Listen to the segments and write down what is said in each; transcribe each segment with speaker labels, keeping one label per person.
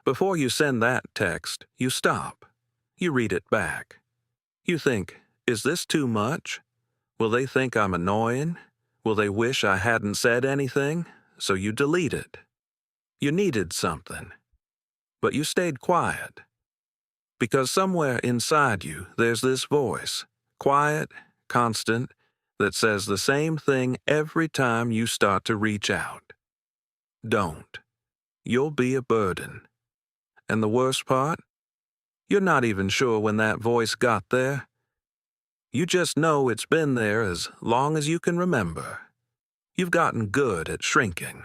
Speaker 1: Before you send that text, you stop. You read it back. You think, is this too much? Will they think I'm annoying? Will they wish I hadn't said anything? So you delete it. You needed something. But you stayed quiet. Because somewhere inside you, there's this voice, quiet, constant, that says the same thing every time you start to reach out. Don't. You'll be a burden. And the worst part? You're not even sure when that voice got there. You just know it's been there as long as you can remember. You've gotten good at shrinking,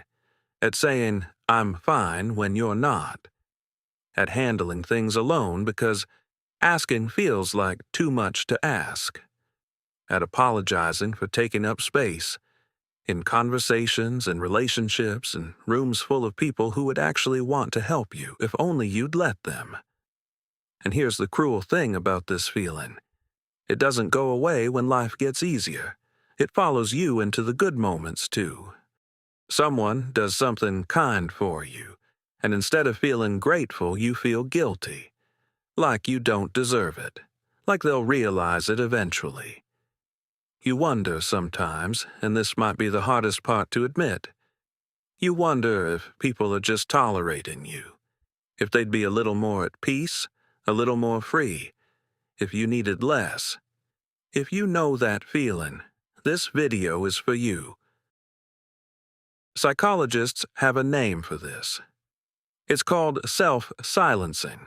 Speaker 1: at saying, I'm fine when you're not, at handling things alone because asking feels like too much to ask, at apologizing for taking up space in conversations and relationships and rooms full of people who would actually want to help you if only you'd let them. And here's the cruel thing about this feeling. It doesn't go away when life gets easier. It follows you into the good moments, too. Someone does something kind for you, and instead of feeling grateful, you feel guilty. Like you don't deserve it. Like they'll realize it eventually. You wonder sometimes, and this might be the hardest part to admit, you wonder if people are just tolerating you. If they'd be a little more at peace, a little more free, if you needed less. If you know that feeling, this video is for you. Psychologists have a name for this. It's called self-silencing.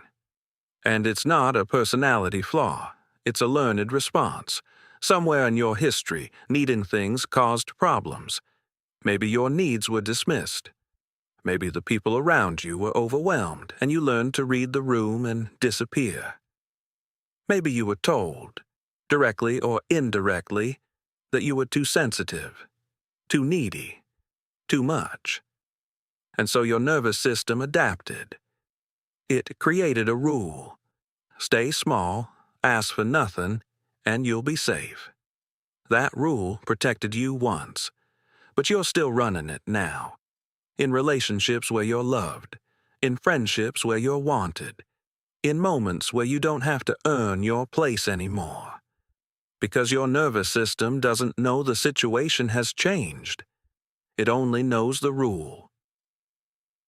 Speaker 1: And it's not a personality flaw. It's a learned response. Somewhere in your history, needing things caused problems. Maybe your needs were dismissed. Maybe the people around you were overwhelmed and you learned to read the room and disappear. Maybe you were told, directly or indirectly, that you were too sensitive, too needy, too much. And so your nervous system adapted. It created a rule. Stay small, ask for nothing, and you'll be safe. That rule protected you once, but you're still running it now. In relationships where you're loved, in friendships where you're wanted, in moments where you don't have to earn your place anymore. Because your nervous system doesn't know the situation has changed. It only knows the rule.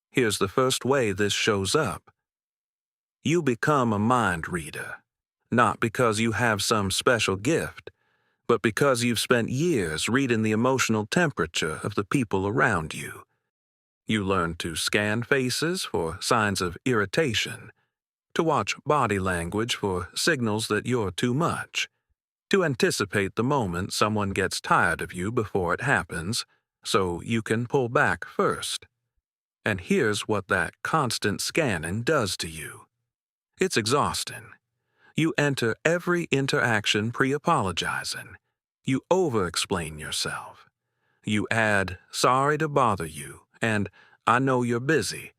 Speaker 1: Here's the first way this shows up. You become a mind reader, not because you have some special gift, but because you've spent years reading the emotional temperature of the people around you. You learn to scan faces for signs of irritation, to watch body language for signals that you're too much, to anticipate the moment someone gets tired of you before it happens, so you can pull back first. And here's what that constant scanning does to you. It's exhausting. You enter every interaction pre-apologizing. You over-explain yourself. You add, sorry to bother you, and I know you're busy,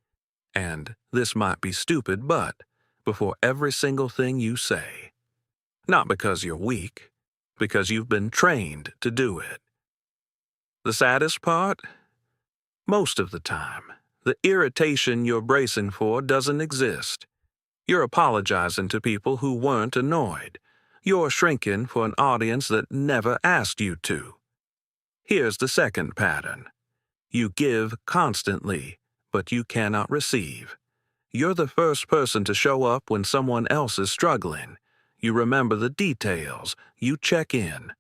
Speaker 1: and this might be stupid, but before every single thing you say. Not because you're weak, because you've been trained to do it. The saddest part? Most of the time, the irritation you're bracing for doesn't exist. You're apologizing to people who weren't annoyed. You're shrinking for an audience that never asked you to. Here's the second pattern. You give constantly, but you cannot receive. You're the first person to show up when someone else is struggling. You remember the details. You check in.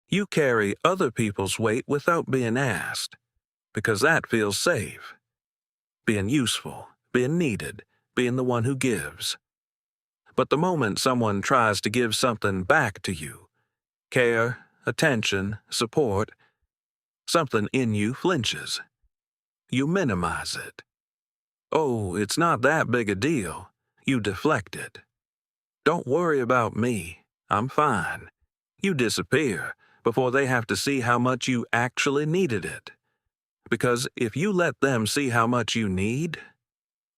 Speaker 1: You carry other people's weight without being asked, because that feels safe. Being useful, being needed, being the one who gives. But the moment someone tries to give something back to you, care, attention, support, something in you flinches. You minimize it. Oh, it's not that big a deal. You deflect it. Don't worry about me. I'm fine. You disappear before they have to see how much you actually needed it. Because if you let them see how much you need,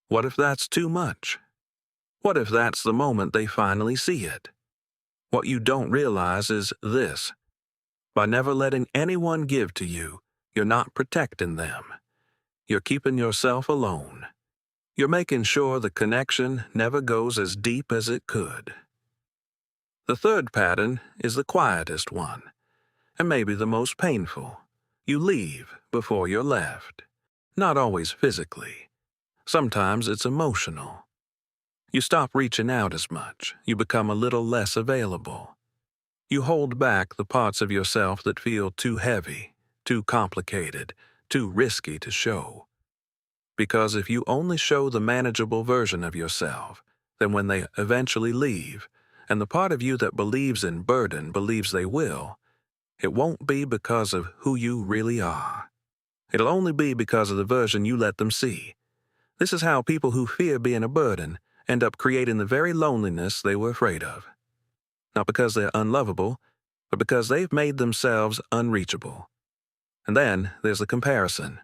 Speaker 1: what if that's too much? What if that's the moment they finally see it? What you don't realize is this. By never letting anyone give to you, you're not protecting them. You're keeping yourself alone. You're making sure the connection never goes as deep as it could. The third pattern is the quietest one, and maybe the most painful. You leave before you're left. Not always physically. Sometimes it's emotional. You stop reaching out as much. You become a little less available. You hold back the parts of yourself that feel too heavy, too complicated, too risky to show. Because if you only show the manageable version of yourself, then when they eventually leave, and the part of you that believes in burden believes they will, it won't be because of who you really are. It'll only be because of the version you let them see. This is how people who fear being a burden end up creating the very loneliness they were afraid of. Not because they're unlovable, but because they've made themselves unreachable. And then there's the comparison.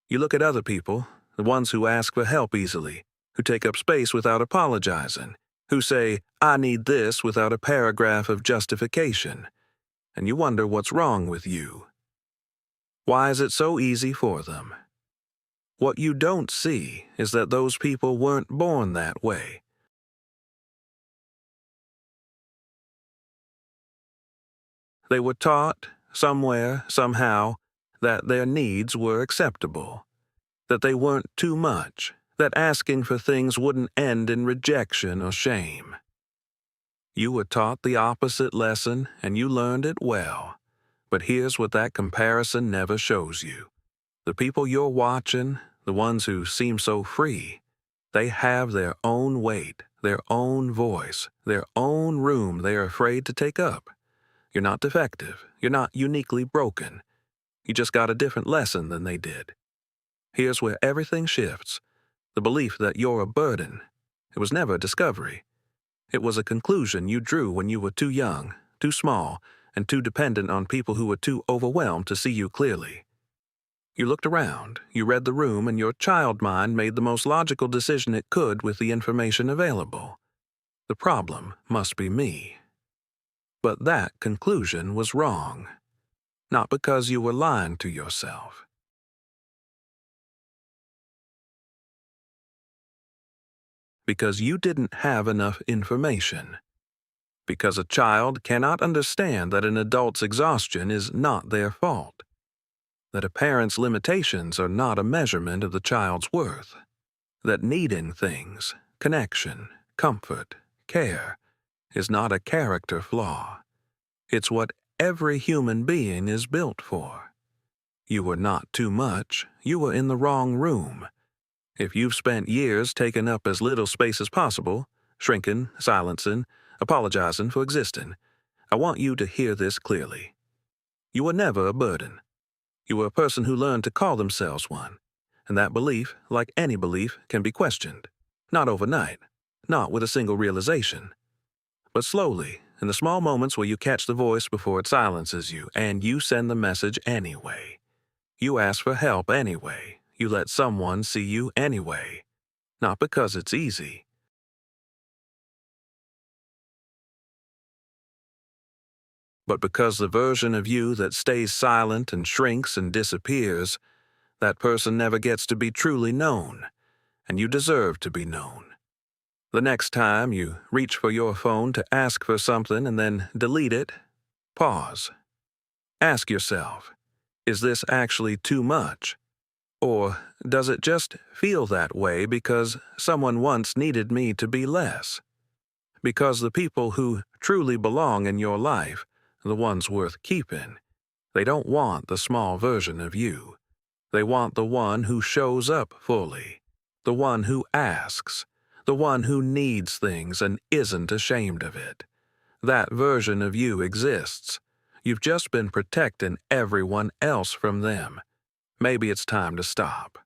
Speaker 1: You look at other people, the ones who ask for help easily, who take up space without apologizing, who say, "I need this," without a paragraph of justification, and you wonder what's wrong with you. Why is it so easy for them? What you don't see is that those people weren't born that way. They were taught, somewhere, somehow, that their needs were acceptable, that they weren't too much, that asking for things wouldn't end in rejection or shame. You were taught the opposite lesson, and you learned it well. But here's what that comparison never shows you. The people you're watching, the ones who seem so free, they have their own weight, their own voice, their own room they're afraid to take up. You're not defective. You're not uniquely broken. You just got a different lesson than they did. Here's where everything shifts. The belief that you're a burden. It was never a discovery. It was a conclusion you drew when you were too young, too small, and too dependent on people who were too overwhelmed to see you clearly. You looked around, you read the room, and your child mind made the most logical decision it could with the information available. The problem must be me. But that conclusion was wrong. Not because you were lying to yourself. Because you didn't have enough information. Because a child cannot understand that an adult's exhaustion is not their fault. That a parent's limitations are not a measurement of the child's worth. That needing things, connection, comfort, care, is not a character flaw. It's what every human being is built for. You were not too much. You were in the wrong room. If you've spent years taking up as little space as possible, shrinking, silencing, apologizing for existing, I want you to hear this clearly. You were never a burden. You were a person who learned to call themselves one, and that belief, like any belief, can be questioned. Not overnight, not with a single realization, but slowly, in the small moments where you catch the voice before it silences you, and you send the message anyway. You ask for help anyway. You let someone see you anyway. Not because it's easy. But because the version of you that stays silent and shrinks and disappears, that person never gets to be truly known, and you deserve to be known. The next time you reach for your phone to ask for something and then delete it, pause. Ask yourself, is this actually too much? Or does it just feel that way because someone once needed me to be less? Because the people who truly belong in your life, the ones worth keeping, they don't want the small version of you. They want the one who shows up fully, the one who asks, the one who needs things and isn't ashamed of it. That version of you exists. You've just been protecting everyone else from them. Maybe it's time to stop.